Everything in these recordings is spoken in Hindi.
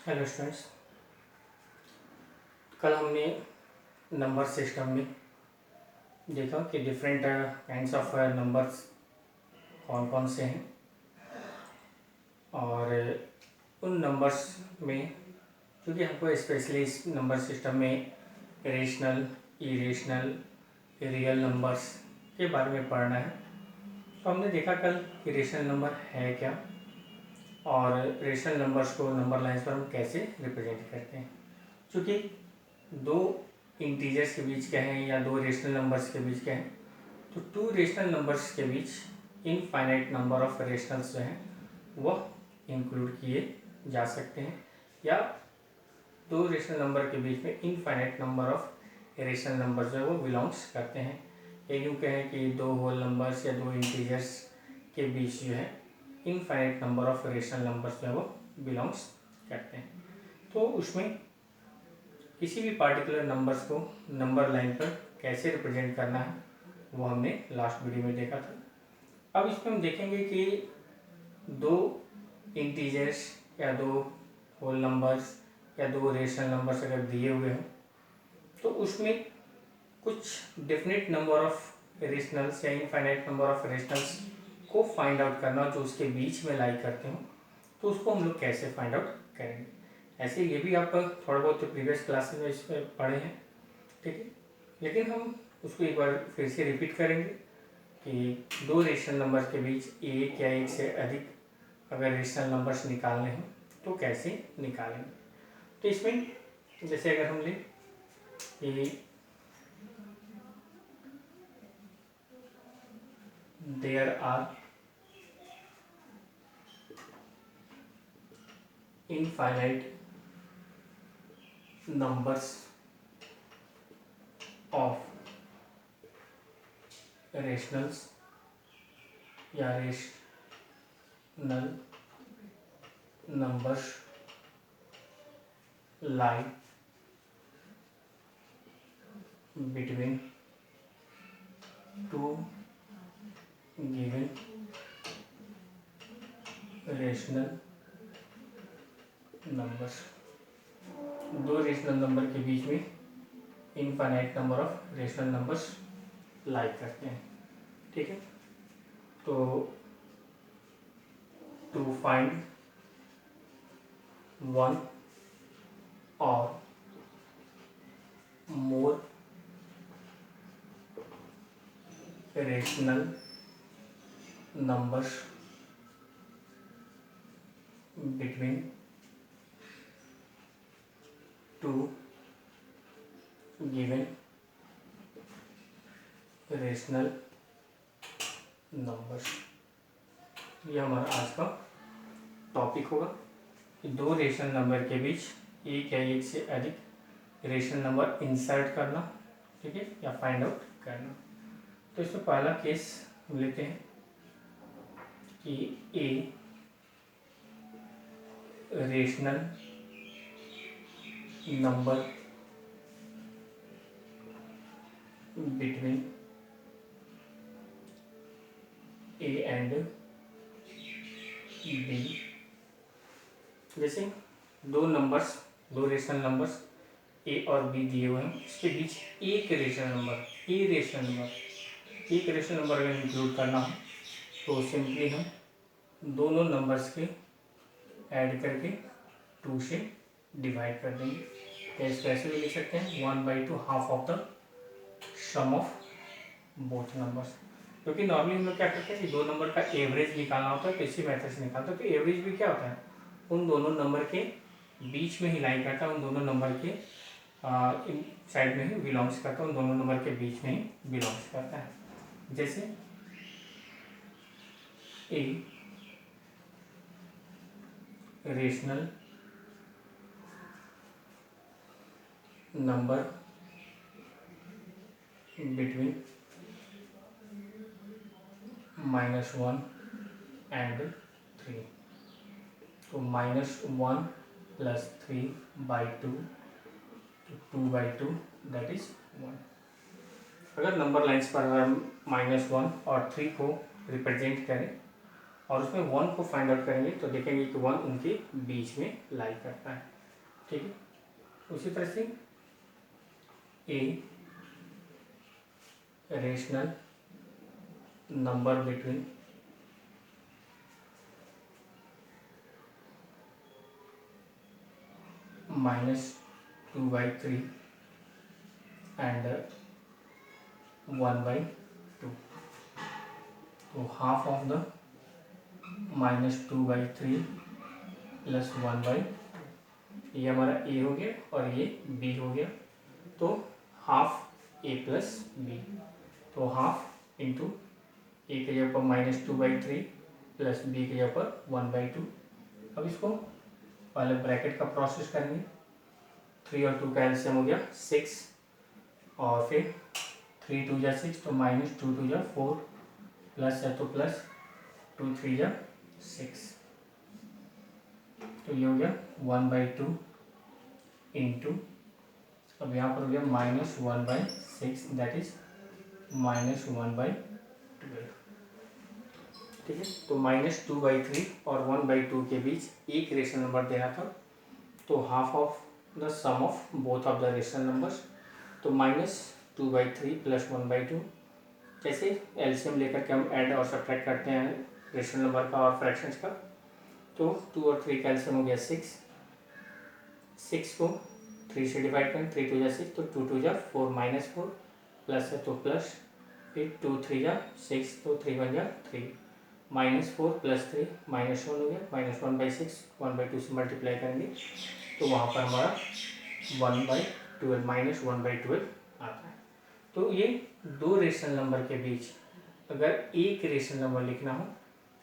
हेलो स्टूडेंट्स, कल हमने नंबर सिस्टम में देखा कि डिफरेंट काइंड्स ऑफ नंबर्स कौन कौन से हैं और उन नंबर्स में क्योंकि हमको स्पेशली इस नंबर सिस्टम में रेशनल, इरेशनल, रियल नंबर्स के बारे में पढ़ना है। तो हमने देखा कल कि रेशनल नंबर है क्या और रेशनल नंबर्स को नंबर लाइन्स पर हम कैसे रिप्रेजेंट करते हैं। क्योंकि दो इंटीजर्स के बीच कहें या दो रेशनल नंबर्स के बीच कहें तो टू रेशनल नंबर्स के बीच इनफाइनाइट नंबर ऑफ रेशनल्स जो हैं वह इंक्लूड किए जा सकते हैं, या दो रेशनल नंबर के बीच में infinite number of rational number जो है वो बिलोंग्स करते हैं। या यूँ कहें कि दो होल नंबर्स या दो इंटीजर्स के बीच जो है infinite number of rational numbers जो है वो बिलोंग्स करते हैं। तो उसमें किसी भी पार्टिकुलर नंबर्स को नंबर लाइन पर कैसे रिप्रेजेंट करना है वो हमने लास्ट वीडियो में देखा था। अब इसमें हम देखेंगे कि दो इंटीजर्स या दो होल नंबर्स या दो रेशनल नंबर्स अगर दिए हुए हों तो उसमें कुछ डेफिनेट नंबर ऑफ रेशनल्स या इनफाइनाइट नंबर ऑफ रेशनल्स को फाइंड आउट करना जो उसके बीच में लाई करते हो, तो उसको हम लोग कैसे फाइंड आउट करेंगे। ऐसे ये भी आप थोड़ा बहुत प्रीवियस क्लासेस में इसमें पढ़े हैं, ठीक है, लेकिन हम उसको एक बार फिर से रिपीट करेंगे कि दो रेशनल नंबर के बीच एक या एक से अधिक अगर रेशनल नंबर्स निकालने हैं तो कैसे निकालेंगे। तो इसमें जैसे अगर हम लें कि there are infinite numbers of rationals या rational numbers lie between two given rational numbers। दो रेशनल नंबर के बीच में infinite number of rational numbers lie करते हैं, ठीक है। तो टू फाइंड वन और more rational numbers between two given rational numbers, ये हमारा आज का टॉपिक होगा कि दो रेशनल नंबर के बीच एक या एक से अधिक रेशनल नंबर इंसर्ट करना, ठीक है, या फाइंड आउट करना। तो इसमें पहला केस लेते हैं कि a rational number between a and b. जैसे दो नंबर्स, दो रेशनल नंबर्स ए और बी दिए हुए हैं, इसके बीच एक रेशनल नंबर, एक रेशनल नंबर अगर इंक्लूड करना हो तो सिंपली हम दोनों नंबर्स के ऐड करके 2 से डिवाइड कर देंगे। या इसको ऐसे भी लिख सकते हैं 1/2 half of the sum of both numbers. क्योंकि नॉर्मली हम लोग क्या करते हैं कि दो नंबर का एवरेज निकालना होता है तो इसी मेथड से निकालते हैं। तो एवरेज भी क्या होता है, उन दोनों नंबर के बीच में ही लाई करता है, उन दोनों नंबर के साइड में ही बिलोंग्स करता है, उन दोनों नंबर के बीच में ही बिलोंग्स करता है। जैसे ए रेशनल नंबर बिटवीन -1 and 3, तो -1 + 3/2 तो 2/2 दैट इज 1। अगर नंबर लाइन्स पर हम -1 और 3 को रिप्रेजेंट करें और उसमें 1 को फाइंड आउट करेंगे तो देखेंगे कि 1 उनके बीच में लाई करता है। ठीक है। उसी तरह से ए रेशनल नंबर बिटवीन -2/3 and 1/2। तो हाफ ऑफ द -2/3 प्लस 1/2, ये हमारा ए हो गया और ये बी हो गया। तो हाफ ए प्लस बी, तो हाफ इंटू ए के जगह पर -2/3 प्लस बी के जगह पर 1/2। अब इसको पहले ब्रैकेट का प्रोसेस करेंगे। 3 और 2 का एलसीएम हो गया 6 और फिर 3 2 जा 6 तो -2 2 जा 4 प्लस है तो प्लस 2 3 जा 6, तो ये हो गया 1/2 इंटू, अब यहाँ पर हो गया -1/6 दैट इज -1/12। ठीक है, तो -2/3 और 1/2 के बीच एक रेशनल नंबर देना था, तो half of the sum of both of the rational numbers. तो -2/3 प्लस 1/2, जैसे एलसीएम लेकर के हम ऐड और सब्ट्रैक्ट करते हैं रेशनल नंबर का और फ्रैक्शंस का। तो 2 और 3 का एलसीएम हो गया 6 को 3 से डिवाइड करें, 3 2 जा 6 तो 2 2 जा 4 -4 प्लस है तो प्लस, फिर 2 3 जा 6 तो 3 1 जा 3, -4 प्लस 3 -1 हो गया, -1/6 1/2 से मल्टीप्लाई करेंगे तो वहाँ पर हमारा 1/12 -1/12 आता है। तो ये दो रेशनल नंबर के बीच अगर एक रेशनल नंबर लिखना हो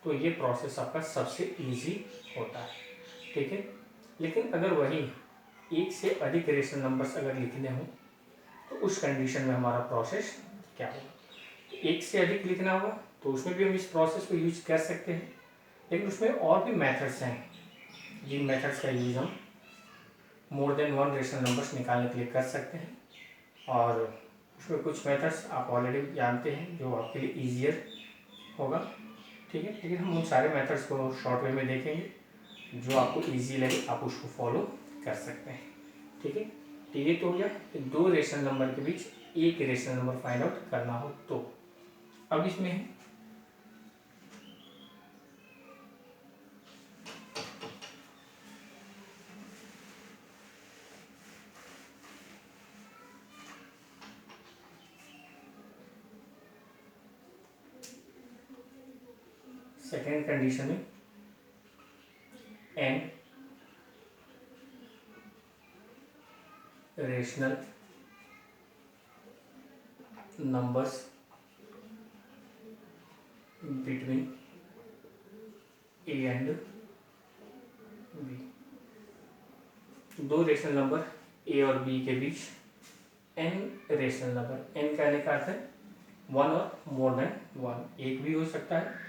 तो ये प्रोसेस आपका सबसे इजी होता है। ठीक है, लेकिन अगर वही एक से अधिक रेशनल नंबर्स अगर लिखने हो तो उस कंडीशन में हमारा प्रोसेस क्या होगा। एक से अधिक लिखना होगा तो उसमें भी हम इस प्रोसेस को यूज कर सकते हैं, लेकिन उसमें और भी मेथड्स हैं जिन मेथड्स का यूज हम मोर देन 1 रेशनल नंबर्स निकालने के लिए कर सकते हैं। और उसमें कुछ मेथड्स आप ऑलरेडी जानते हैं जो आपके लिए ईजियर होगा। ठीक है, लेकिन हम उन सारे मेथड्स को शॉर्ट वे में देखेंगे, जो आपको इजी लगे आप उसको फॉलो कर सकते हैं। ठीक है, तो ये तो हो गया कि दो रेशनल नंबर के बीच एक रेशनल नंबर फाइंड आउट करना हो तो। अब इसमें है सेकेंड कंडीशन में n rational numbers between a and b। दो रेशनल नंबर a और b के बीच n रेशनल नंबर, n कहने का अर्थ है 1 और मोर देन 1, एक भी हो सकता है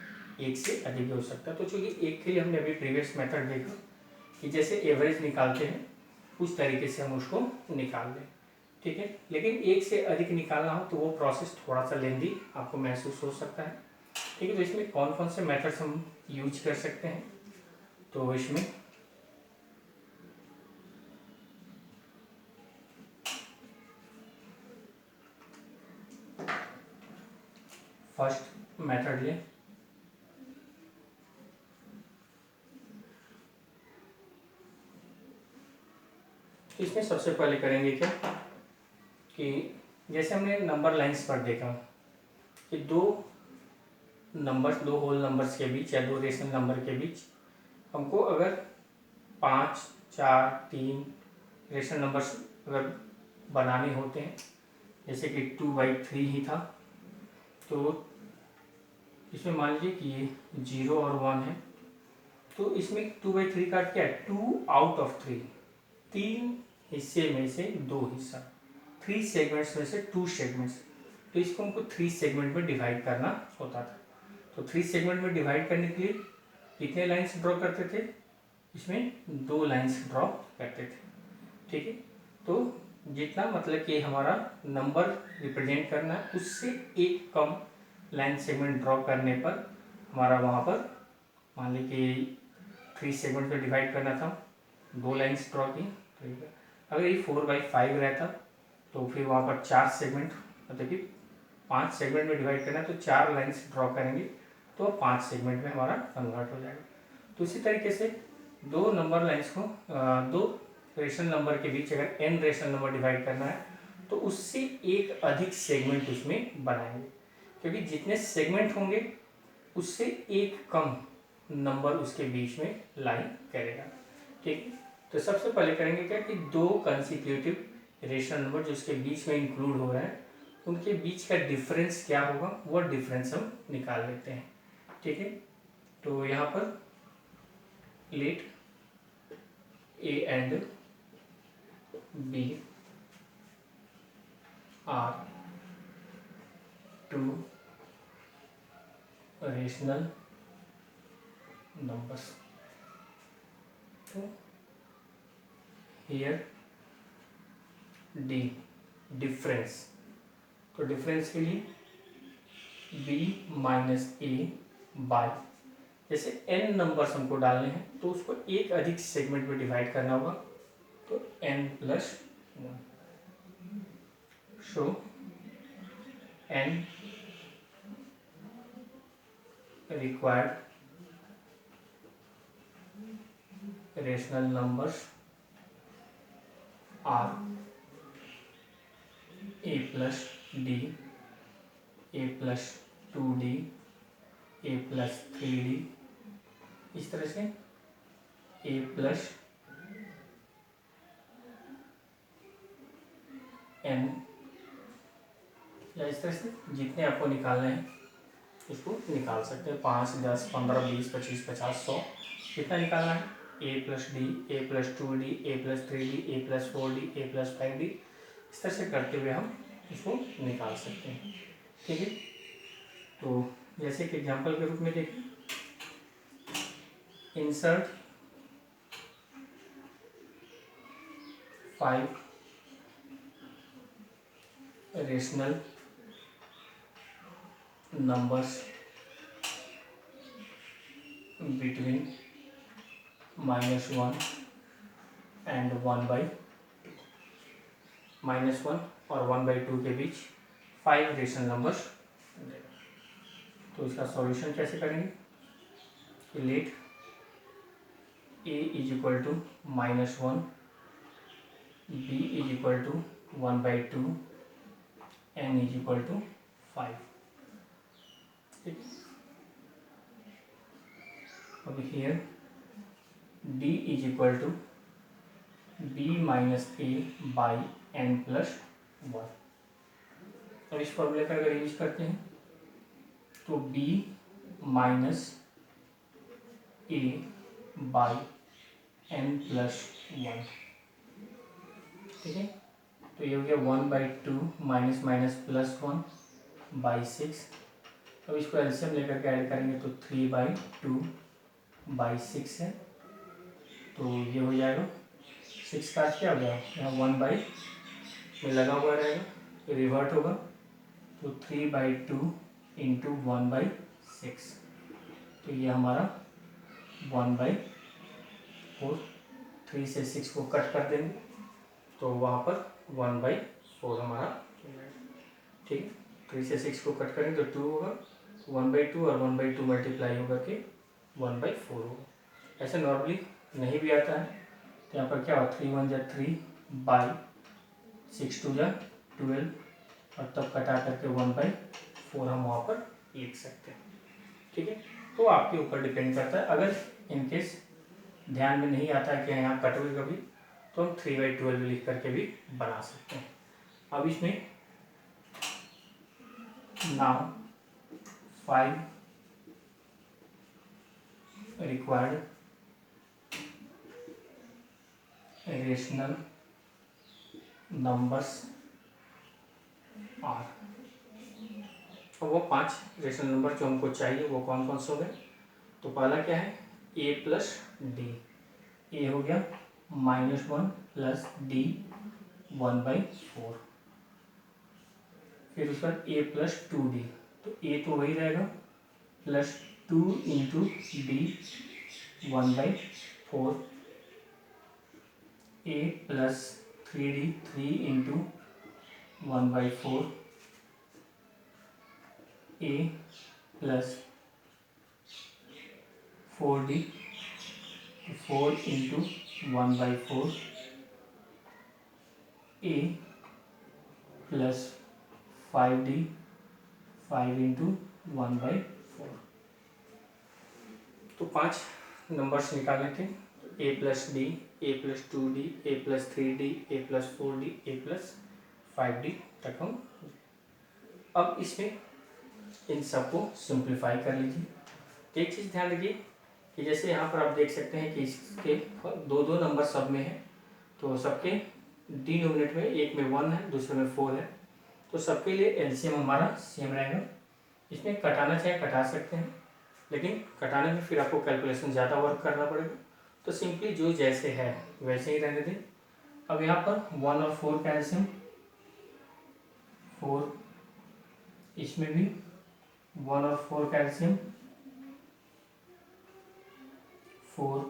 एक से अधिक भी हो सकता है। तो चूंकि एक के लिए हमने अभी प्रीवियस मेथड देखा कि जैसे एवरेज निकालते हैं उस तरीके से हम उसको निकाल लें। ठीक है, लेकिन एक से अधिक निकालना हो तो वो प्रोसेस थोड़ा सा लेंदी आपको महसूस हो सकता है। ठीक है, तो इसमें कौन कौन से मेथड्स हम यूज कर सकते हैं, तो इसमें फर्स्ट मेथड लें, तो इसमें सबसे पहले करेंगे क्या कि जैसे हमने नंबर लाइंस पर देखा कि दो होल नंबर्स के बीच या दो रेशनल नंबर के बीच हमको अगर 5 4 3 रेशनल नंबर्स अगर बनाने होते हैं, जैसे कि 2/3 ही था, तो इसमें मान लीजिए कि ये 0 और 1 है, तो इसमें 2/3 का क्या है 2 आउट ऑफ 3, 3 हिस्से में से 2 हिस्सा, 3 सेगमेंट्स में से 2 सेगमेंट्स, तो इसको हमको 3 सेगमेंट में डिवाइड करना होता था। तो 3 सेगमेंट में डिवाइड करने के लिए कितने लाइंस ड्रॉ करते थे, इसमें 2 लाइंस ड्रॉ करते थे। ठीक है, तो जितना मतलब कि हमारा नंबर रिप्रेजेंट करना है उससे एक कम लाइन सेगमेंट ड्रॉ करने पर हमारा वहाँ पर मान ली कि 3 सेगमेंट में डिवाइड करना था, 2 लाइंस ड्रॉ की, अगर ये 4/5 रहता तो फिर वहाँ पर 4 सेगमेंट, मतलब कि 5 सेगमेंट में डिवाइड करना है तो 4 लाइन्स ड्रॉ करेंगे तो 5 सेगमेंट में हमारा कन्वर्ट हो जाएगा। तो इसी तरीके से दो नंबर लाइन्स को दो रेशनल नंबर के बीच अगर n रेशनल नंबर डिवाइड करना है तो उससे एक अधिक सेगमेंट उसमें बनाएंगे, क्योंकि जितने सेगमेंट होंगे उससे एक कम नंबर उसके बीच में लाइन करेगा। ठीक, तो सबसे पहले करेंगे क्या कि दो कंसेक्यूटिव रेशनल नंबर जो उसके बीच में इंक्लूड हो रहे हैं उनके बीच का डिफरेंस क्या होगा वो डिफरेंस हम निकाल लेते हैं। ठीक है, तो यहाँ पर let a and b are two rational numbers. तो here D डिफरेंस, तो डिफरेंस के लिए b माइनस ए बाई, जैसे n नंबर्स हमको डालने हैं तो उसको एक अधिक सेगमेंट में डिवाइड करना होगा तो n+1 so n required rational numbers are a plus d, a plus 2d, a plus 3d, इस तरह से a प्लस n, या इस तरह से जितने आपको निकालने हैं उसको निकाल सकते हैं। 5, 10, 15, 20, 25, 50, 100 कितना निकालना है, a plus d, a plus 2d, a plus 3d, a plus 4d, a plus 5d, इस तरह से करते हुए हम इसको निकाल सकते हैं। ठीक है, तो जैसे कि एग्जांपल के रूप में देखें, insert 5 rational numbers between -1 and 1/2, -1 और 1/2 के बीच 5 रेशनल नंबर्स। तो इसका सॉल्यूशन कैसे करेंगे कि let a is equal to -1, b is equal to 1/2, n is equal to 5। ठीक, अब here d is equal to b minus a by n plus 1। अब इस फॉर्मूले का अगर यूज करते हैं तो b minus a by n plus 1। ठीक है, तो ये हो गया 1/2 माइनस माइनस प्लस 1 बाई 6। अब इसको एलसीएम लेकर के ऐड करेंगे तो 3/2 बाई 6 है, तो ये हो जाएगा 6 का क्या हो गया, यहाँ 1 में लगा हुआ रहेगा, ये रिवर्ट होगा तो 3/2 इंटू 1/6, तो ये हमारा 1/4। 3 से 6 को कट कर देंगे तो वहाँ पर 1/4 हमारा। ठीक, 3 से 6 को कट करेंगे तो 2 होगा, 1/2 और 1/2 मल्टीप्लाई होगा कि 1/4 होगा। ऐसे नॉर्मली नहीं भी आता है तो यहाँ पर क्या होगा, 3 1 जा 3 बाई 6 2 जा 12 और तब कटा करके 1/4 हम वहाँ पर लिख सकते हैं। ठीक है, तो आपके ऊपर डिपेंड करता है। अगर इनकेस ध्यान में नहीं आता है कि यहाँ कटोगे कभी तो हम 3/12 लिख करके भी बना सकते हैं। अब इसमें now 5 required rational numbers are, और वो 5 रेशनल नंबर जो हमको चाहिए वो कौन कौन से हो गए। तो पहला क्या है, a प्लस डी, ए हो गया -1 प्लस डी 1/4, फिर उसके बाद a प्लस 2d, तो a तो वही रहेगा प्लस 2 इंटू डी 1/4, ए प्लस 3d 3 इंटू 1/4 ए प्लस 4d 4 इंटू 1/4 ए प्लस 5d 5 इंटू 1/4। तो 5 नंबर्स निकाले थे, ए प्लस डी, ए प्लस 2d, ए प्लस 3d, ए प्लस 4d, ए प्लस 5d तक हम। अब इसमें इन सबको सिंप्लीफाई कर लीजिए। एक चीज़ ध्यान रखिए कि जैसे यहाँ पर आप देख सकते हैं कि इसके दो दो नंबर सब में है, तो सबके डिनोमिनेटर में एक में 1 है, दूसरे में 4 है, तो सबके लिए एलसीएम हमारा सेम रहेगा। इसमें कटाना चाहे कटा सकते हैं, लेकिन कटाने में फिर आपको कैलकुलेशन ज़्यादा वर्क करना पड़ेगा, तो सिंपली जो जैसे है वैसे ही रहने दें। अब यहाँ पर 1 और 4 का एलसीएम 4, इसमें भी 1 और 4 का एलसीएम 4,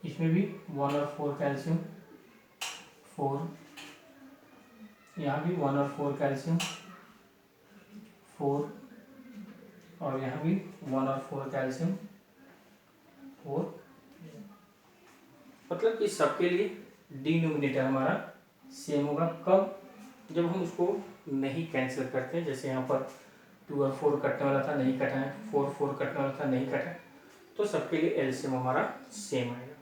इसमें भी 1 और 4 का एलसीएम 4, यहाँ भी 1 और 4 का एलसीएम 4, और यहाँ भी 1 और 4 का एलसीएम 4। मतलब कि सबके लिए डिनोमिनेटर हमारा सेम होगा। कब? जब हम उसको नहीं कैंसिल करते हैं। जैसे यहाँ पर 2 और 4 कटने वाला था, नहीं कटा है, 4 4 कटने वाला था, नहीं कटा है, तो सबके लिए एलसीएम हमारा सेम आएगा।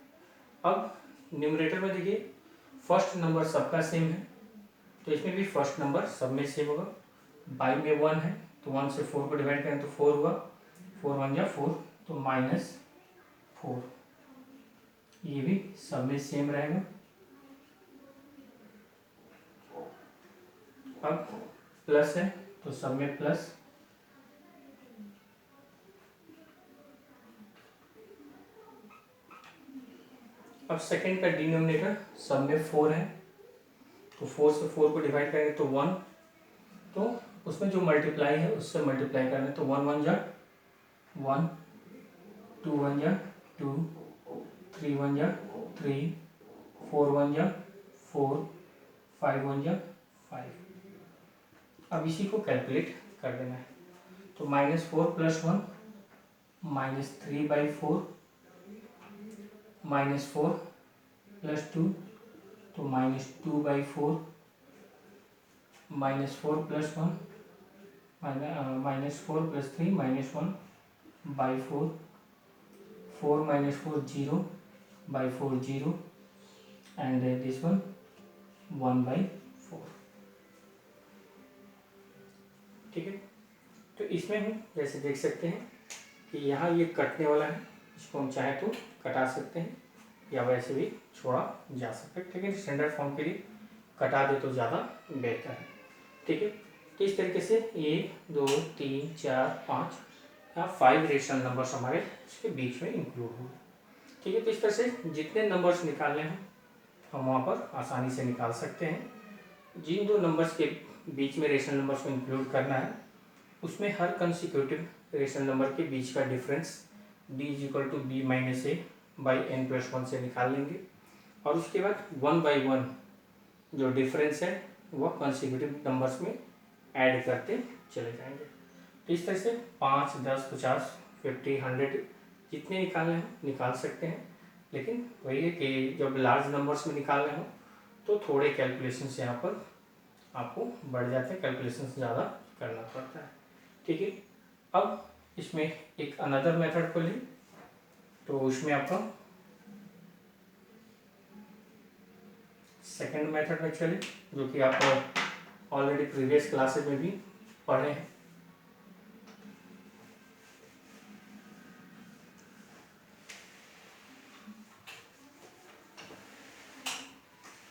अब न्यूमरेटर में देखिए फर्स्ट नंबर सबका सेम है, तो इसमें भी फर्स्ट नंबर सब में सेम होगा। बाई में 1 है, तो 1 से 4 को डिवाइड करें तो 4 हुआ, 4 1 जा 4, तो -4, ये भी सब में सेम रहेगा। अब प्लस है तो सब में प्लस, अब सेकंड का डिनोमिनेटर सब में 4 है, तो 4 से 4 को डिवाइड करेंगे तो 1, तो उसमें जो मल्टीप्लाई है उससे मल्टीप्लाई करें तो 1 1 जा 1, 2 1 जा 2, 3 1 जा 3, 4 1 जा 4, 5 1 जा 5। अब इसी को कैलकुलेट कर देना है, तो -4 + 1 -3/4, -4 + 2 तो -2/4, -4 + 1 -4 + 3 -1/4, 4 - 4 0/4 0, and this one 1/4। ठीक है, तो इसमें हम जैसे देख सकते हैं कि यहाँ ये कटने वाला है, इसको हम चाहे तो कटा सकते हैं या वैसे भी छोड़ा जा सकता है। ठीक है, स्टैंडर्ड फॉर्म के लिए कटा दे तो ज़्यादा बेहतर है। ठीक है, तो इस तरीके से 1 2 3 4 5 या 5 रेशनल नंबर्स हमारे इसके बीच में इंक्लूड होंगे। ठीक है, तो इस तरह से जितने नंबर्स निकालने हैं हम वहाँ पर आसानी से निकाल सकते हैं। जिन दो नंबर्स के बीच में रेशनल नंबर्स को इंक्लूड करना है, उसमें हर कंसिक्यूटिव रेशनल नंबर के बीच का डिफरेंस d = b - a/n + 1 से निकाल लेंगे, और उसके बाद 1/1 जो डिफरेंस है वह कंसिक्यूटिव नंबर्स में ऐड करते चले जाएंगे। तो इस तरह से 5 10 50 50 100 जितने निकालने हैं निकाल सकते हैं, लेकिन वही है कि जब लार्ज नंबर्स में निकालने हो तो थोड़े कैलकुलेशंस यहाँ पर आपको बढ़ जाते हैं, कैलकुलेशंस ज़्यादा करना पड़ता है। ठीक है, अब इसमें एक अनदर मेथड को लें, तो उसमें आपका सेकंड मेथड में चले, जो कि आप ऑलरेडी प्रीवियस क्लासेस में भी पढ़े हैं।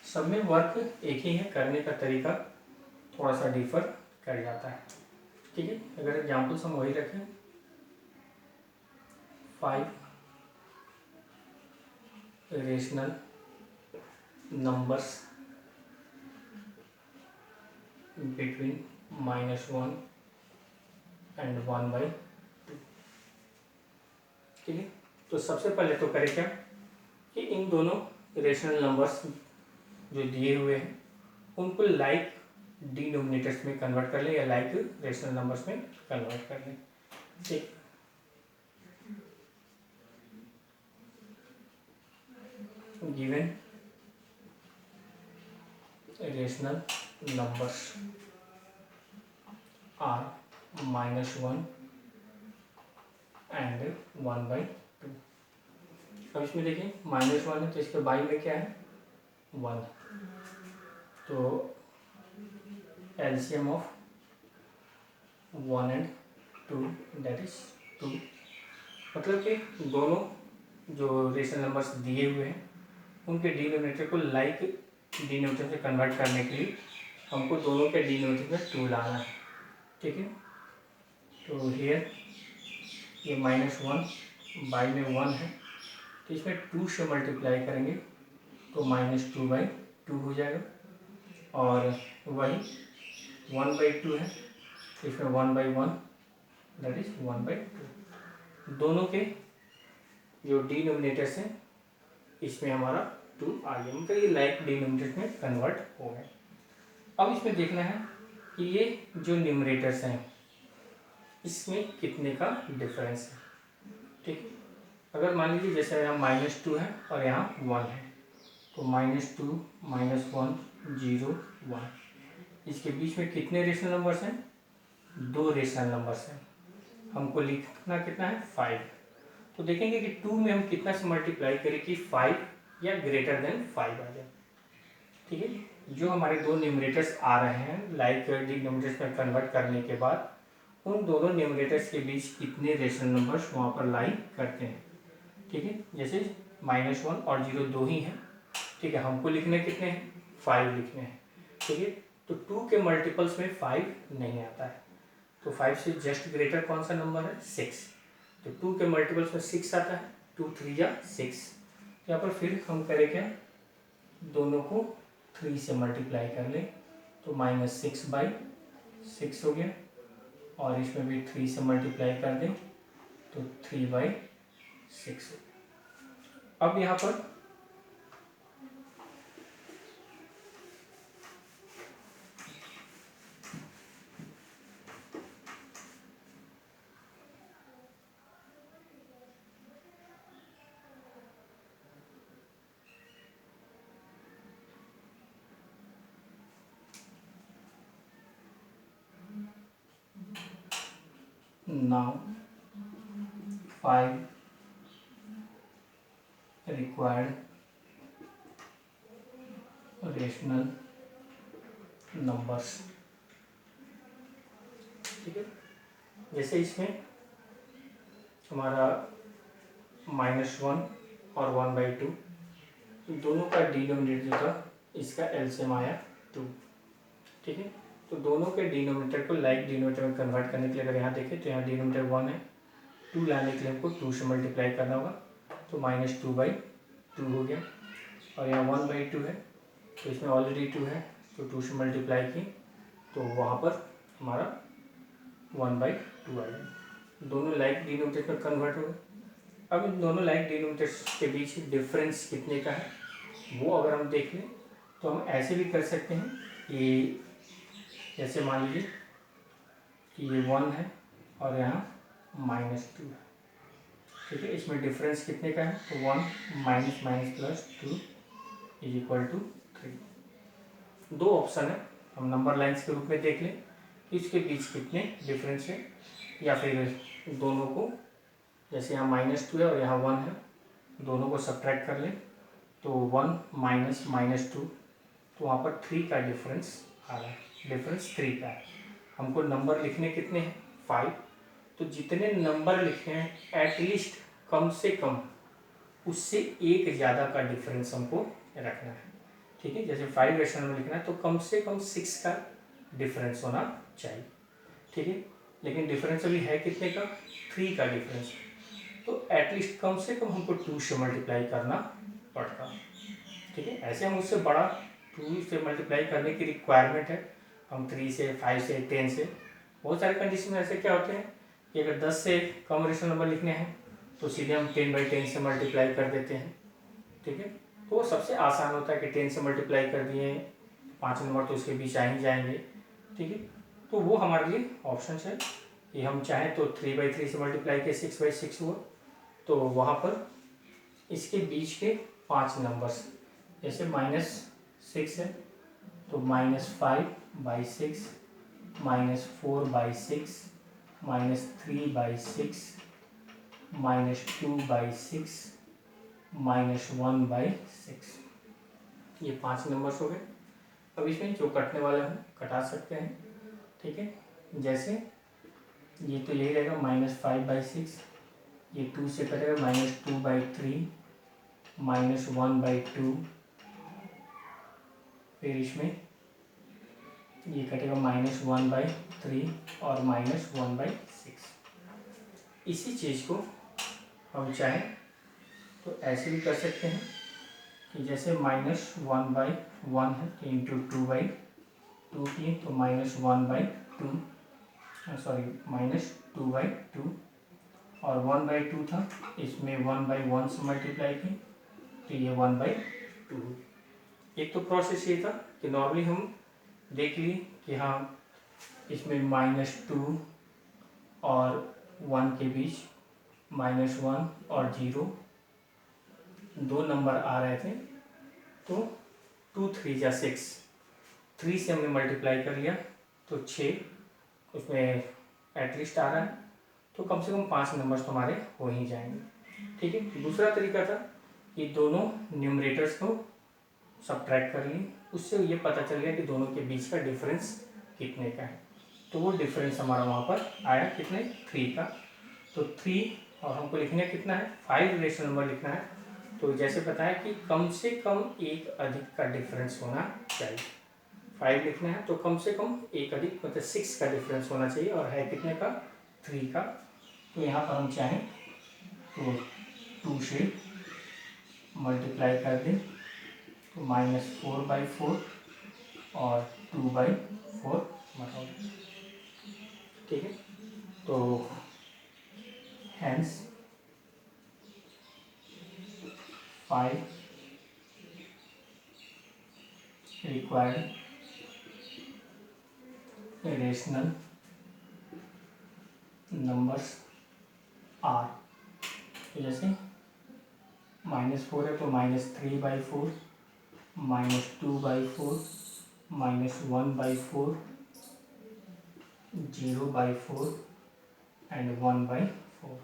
सब में वर्क एक ही है, करने का तरीका थोड़ा सा डिफर कर जाता है। ठीक है, अगर एग्जाम्पल्स हम वही रखें, 5 रेशनल नंबर्स बिटवीन -1 and 1/2। ठीक है, तो सबसे पहले तो करें क्या कि इन दोनों रेशनल नंबर्स जो दिए हुए हैं उनको लाइक डिनोमिनेटर्स में कन्वर्ट कर लें या लाइक रेशनल नंबर्स में कन्वर्ट कर लें। ठीक, given rational numbers are -1 and 1/2। अब इसमें देखिए -1 है तो इसके बाई में क्या है 1, तो LCM of 1 and 2 that is 2। मतलब कि दोनों जो रेशनल नंबर्स दिए हुए हैं उनके डिनोमिनेटर को लाइक डिनोमिनेटर से कन्वर्ट करने के लिए हमको दोनों के डिनोमिनेटर में 2 लाना है। ठीक है, तो हियर ये -1 बाई में 1 है तो इसमें 2 से मल्टीप्लाई करेंगे तो -2/2 हो जाएगा, और वही 1/2 है तो इसमें 1/1 दैट इज 1/2। दोनों के जो डिनोमिनेटर्स हैं इसमें हमारा 2 आ गया, मतलब ये लाइक डिनोमिनेटर में कन्वर्ट हो गए। अब इसमें देखना है कि ये जो न्यूमरेटर्स हैं इसमें कितने का डिफरेंस है। ठीक है, अगर मान लीजिए जैसे यहाँ -2 है और यहाँ 1 है तो -2 -1 0 1, इसके बीच में कितने रेशनल नंबर्स हैं 2 रेशनल नंबर्स हैं। हमको लिखना कितना है 5, तो देखेंगे कि 2 में हम कितना से मल्टीप्लाई करें कि 5 या ग्रेटर देन 5 आ जाए। ठीक है, जो हमारे दो न्यूमरेटर्स आ रहे हैं लाइक डिनोमिनेटर्स में कन्वर्ट करने के बाद उन दोनों न्यूमरेटर्स के बीच कितने रेशनल नंबर्स वहाँ पर लाई करते हैं। ठीक है, जैसे -1 और 0 दो ही हैं। ठीक है, हमको लिखने कितने हैं 5 लिखने हैं। ठीक है, तो 2 के मल्टीपल्स में 5 नहीं आता है, तो 5 से जस्ट ग्रेटर कौन सा नंबर है 6, तो 2 के मल्टीपल्स में 6 आता है, 2 3 या 6। यहाँ पर फिर हम करें क्या, दोनों को 3 से मल्टीप्लाई कर लें तो -6/6 हो गया, और इसमें भी 3 से मल्टीप्लाई कर दें तो 3/6। अब यहाँ पर now 5 required रेशनल नंबर्स। ठीक है, जैसे इसमें हमारा -1 और 1/2 दोनों का डिनोमिनेटर था, इसका एलसीएम आया 2। ठीक है, तो दोनों के डिनोमिनेटर को लाइक डिनोमिनेटर में कन्वर्ट करने के लिए अगर यहाँ देखें तो यहाँ डिनोमिनेटर 1 है, 2 लाने के लिए हमको 2 से मल्टीप्लाई करना होगा तो -2/2 हो गया, और यहाँ 1/2 है तो इसमें ऑलरेडी 2 है तो 2 से मल्टीप्लाई की तो वहाँ पर हमारा 1/2 आ गया। दोनों लाइक डिनोमिनेटर में कन्वर्ट हो गए। अब इन दोनों लाइक डिनोमिनेटर्स के बीच डिफरेंस कितने का है वो अगर हम देख लें तो हम ऐसे भी कर सकते हैं कि जैसे मान लीजिए कि ये 1 है और यहाँ -2 है। ठीक है, इसमें डिफरेंस कितने का है तो 1 -2 = 3। दो ऑप्शन है, हम नंबर लाइन्स के रूप में देख लें इसके बीच कितने डिफरेंस है, या फिर दोनों को जैसे यहाँ -2 है और यहाँ 1 है दोनों को सब्ट्रैक्ट कर लें तो 1 -2 तो वहाँ पर 3 का डिफरेंस आ रहा है, डिफरेंस 3 का है। हमको नंबर लिखने कितने हैं 5, तो जितने नंबर लिखे हैं एटलीस्ट कम से कम उससे एक ज़्यादा का डिफरेंस हमको रखना है। ठीक है, जैसे 5 रेशनल में लिखना है तो कम से कम 6 का डिफरेंस होना चाहिए। ठीक है, लेकिन डिफरेंस अभी है कितने का 3 का डिफरेंस, तो एटलीस्ट कम से कम हमको 2 से मल्टीप्लाई करना पड़ता। ठीक है, ऐसे हम उससे बड़ा 2 से मल्टीप्लाई करने की रिक्वायरमेंट है, हम 3 से 5 से 10 से बहुत सारे कंडीशन में ऐसे क्या होते हैं कि अगर 10 से कम रेशनल नंबर लिखने हैं तो सीधे हम 10/10 से मल्टीप्लाई कर देते हैं। ठीक है। तो वो सबसे आसान होता है कि 10 से मल्टीप्लाई कर दिए 5 नंबर तो उसके बीच आ ही जाएंगे, ठीक है। तो वो हमारे लिए ऑप्शन है कि हम चाहें तो 3/3 से मल्टीप्लाई के 6/6 हुआ, तो वहाँ पर इसके बीच के 5 नंबर्स, जैसे -6 है तो -5/6, -4/6, -3/6, -2/6, -1/6, ये 5 नंबर्स हो गए। अब इसमें जो कटने वाले हैं कटा सकते हैं, ठीक है। जैसे ये तो यही रहेगा -5/6, ये 2 से कटेगा -2/3, -1/2, फिर इसमें ये कटेगा -1/3 और -1/6। इसी चीज़ को हम चाहें तो ऐसे भी कर सकते हैं कि जैसे -1/1 है इंटू 2/2 की, तो -1/2, सॉरी -2/2, और 1/2 था, इसमें 1/1 से मल्टीप्लाई की तो ये 1/2। एक तो प्रोसेस ये था कि नॉर्मली हम देख ली कि हाँ इसमें -2 और 1 के बीच -1 और 0 दो नंबर आ रहे थे, तो 2 3 जा 6, 3 से हमने मल्टीप्लाई कर लिया तो 6 उसमें एटलीस्ट आ रहा है, तो कम से कम 5 नंबर्स तो हमारे हो ही जाएंगे, ठीक है। दूसरा तरीका था कि दोनों न्यूमरेटर्स को सब्ट्रैक्ट कर ली, उससे ये पता चल गया कि दोनों के बीच का डिफरेंस कितने का है, तो वो डिफरेंस हमारा वहाँ पर आया कितने, 3 का। तो 3 और हमको लिखना कितना है, 5 रेशनल नंबर लिखना है, तो जैसे बताया कि कम से कम एक अधिक का डिफरेंस होना चाहिए। 5 लिखना है तो कम से कम एक अधिक मतलब 6 का डिफरेंस होना चाहिए, और है कितने का, 3 का। तो यहाँ पर हम चाहें तो 2 से मल्टीप्लाई कर दें तो -4/4 और 2/4 बताओ, ठीक है। तो hence 5 required rational numbers are, तो जैसे -4 है तो -3/4, -2/4, -1/4, 0/4 एंड 1/4।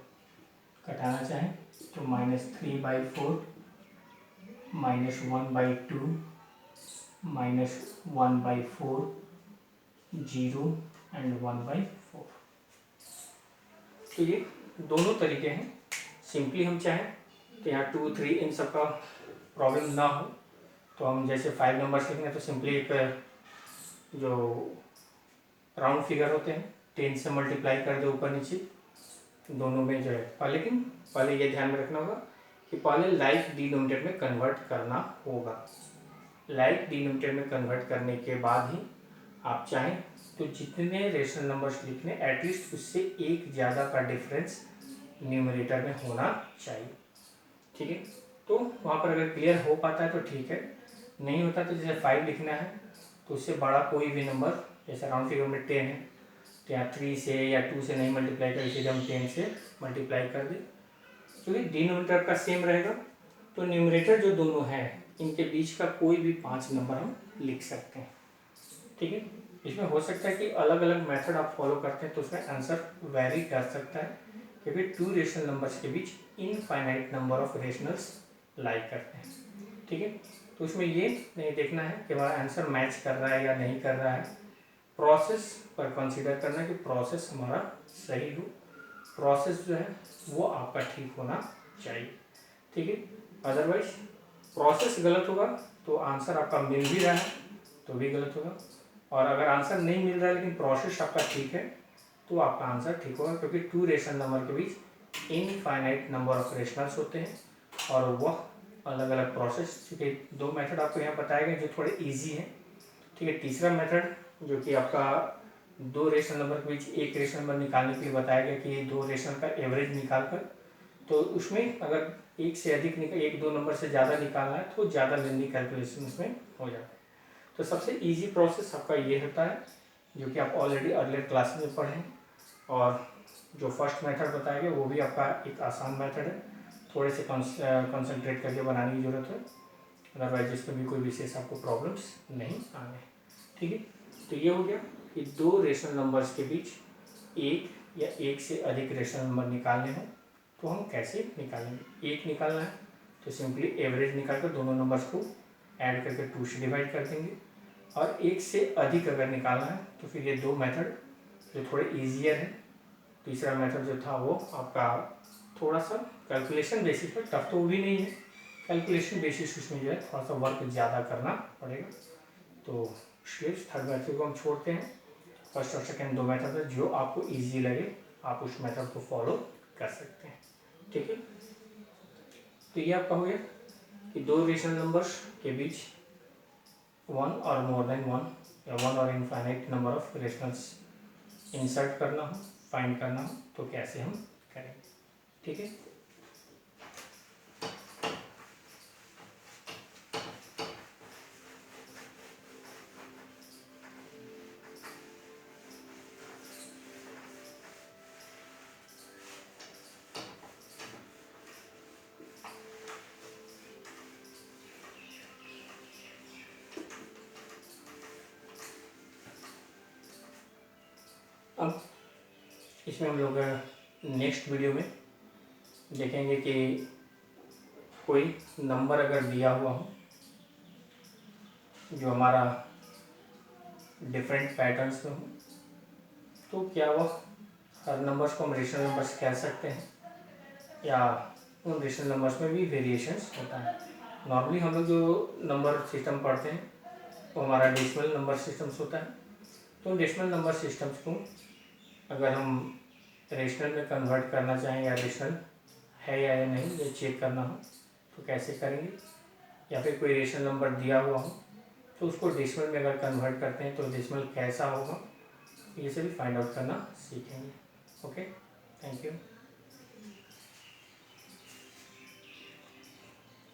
कटाना चाहें तो -3/4, -1/2, -1/4, 0 एंड 1/4। तो ये दोनों तरीके हैं। सिंपली हम चाहें तो यहाँ 2 3 इन सब का प्रॉब्लम ना हो तो हम जैसे 5 नंबर्स लिखना है तो सिंपली एक जो राउंड फिगर होते हैं 10 से मल्टीप्लाई कर दो ऊपर नीचे दोनों में जो है, लेकिन पहले ये ध्यान में रखना होगा कि पहले लाइक डिनोमिनेटर में कन्वर्ट करना होगा। लाइक डिनोमिनेटर में कन्वर्ट करने के बाद ही आप चाहें तो जितने रेशनल नंबर्स लिखने एटलीस्ट उससे एक ज़्यादा का डिफरेंस न्यूमरेटर में होना चाहिए, ठीक है। तो वहाँ पर अगर क्लियर हो पाता है तो ठीक है, नहीं होता तो जैसे 5 लिखना है तो उससे बड़ा कोई भी नंबर, जैसे राउंड फिगर में 10 है तो यहाँ 3 से या 2 से नहीं मल्टीप्लाई कर, इसीलिए हम 10 से मल्टीप्लाई कर दें, क्योंकि डिनोमिनेटर का सेम रहेगा। तो न्यूमरेटर जो दोनों हैं इनके बीच का कोई भी 5 नंबर हम लिख सकते हैं, ठीक है। इसमें हो सकता है कि अलग अलग मेथड आप फॉलो करते हैं तो उसमें आंसर वेरी कर सकता है, क्योंकि 2 रेशनल नंबर्स के बीच इनफाइनाइट नंबर ऑफ रेशनल्स लाई करते हैं, ठीक है। तो उसमें ये नहीं देखना है कि हमारा आंसर मैच कर रहा है या नहीं कर रहा है, प्रोसेस पर कंसीडर करना है कि प्रोसेस हमारा सही हो, प्रोसेस जो है वो आपका ठीक होना चाहिए, ठीक है। अदरवाइज प्रोसेस गलत होगा तो आंसर आपका मिल भी रहा है तो भी गलत होगा, और अगर आंसर नहीं मिल रहा है लेकिन प्रोसेस आपका ठीक है तो आपका आंसर ठीक होगा, क्योंकि 2 रेशनल नंबर के बीच इनफाइनाइट नंबर ऑफ रेशनल्स होते हैं और वह अलग अलग प्रोसेस, क्योंकि 2 मेथड आपको यहाँ बताए गए जो थोड़े इजी हैं, ठीक है। तीसरा मेथड जो कि आपका 2 रेशनल नंबर के बीच एक रेशनल नंबर निकालने के लिए बताया गया कि 2 रेशनल का एवरेज निकाल कर तो उसमें अगर एक से अधिक एक दो नंबर से ज़्यादा निकालना है तो ज़्यादा लेंदी कैलकुलेशन उसमें हो जाता है। तो सबसे इजी प्रोसेस आपका ये होता है, जो कि आप ऑलरेडी अर्लियर क्लास में पढ़े हैं, और जो फर्स्ट मेथड बताया गया वो भी आपका एक आसान मेथड है, थोड़े से कंसंट्रेट करके बनाने की ज़रूरत है, अदरवाइज इसमें भी कोई विशेष आपको प्रॉब्लम्स नहीं आने। ठीक है, तो ये हो गया कि दो रेशनल नंबर्स के बीच एक या एक से अधिक रेशनल नंबर निकालने हैं तो हम कैसे निकालेंगे। एक निकालना है तो सिंपली एवरेज निकाल कर दोनों नंबर्स को ऐड करके 2 से डिवाइड कर देंगे, और एक से अधिक अगर निकालना है तो फिर ये दो मेथड जो थोड़े ईजियर है, तीसरा मेथड जो था वो आपका थोड़ा सा कैलकुलेशन बेसिस पर, टफ तो वो भी नहीं है, कैलकुलेशन बेसिस उसमें जो है थोड़ा सा वर्क ज़्यादा करना पड़ेगा। तो इसलिए थर्ड मेथड को हम छोड़ते हैं, फर्स्ट और सेकेंड दो मेथड है, जो आपको ईजी लगे आप उस मेथड को फॉलो कर सकते हैं। ठीक है, तो ये आपका हो गया कि दो रेशनल नंबर्स के बीच वन और मोर देन वन या वन और infinite number of rationals insert करना हो, फाइंड करना हो तो कैसे हम करेंगे। ठीक है, अब इसमें हम लोग नेक्स्ट वीडियो में देखेंगे कि कोई नंबर अगर दिया हुआ हो जो हमारा डिफरेंट पैटर्न्स में हो तो क्या वह हर नंबर्स को हम रेशनल नंबर्स कह सकते हैं, या उन रेशनल नंबर्स में भी वेरिएशंस होता है। नॉर्मली हम लोग जो नंबर सिस्टम पढ़ते हैं वो हमारा डेसिमल नंबर सिस्टम्स होता है। तो डेसिमल नंबर सिस्टम्स को अगर हम रेशनल में कन्वर्ट करना चाहें या रेशनल है या नहीं ये चेक करना हो तो कैसे करेंगे, या फिर कोई रेशनल नंबर दिया हुआ हो तो उसको डेसिमल में अगर कन्वर्ट करते हैं तो डेसिमल कैसा होगा, ये सभी फाइंड आउट करना सीखेंगे। Okay, thank you.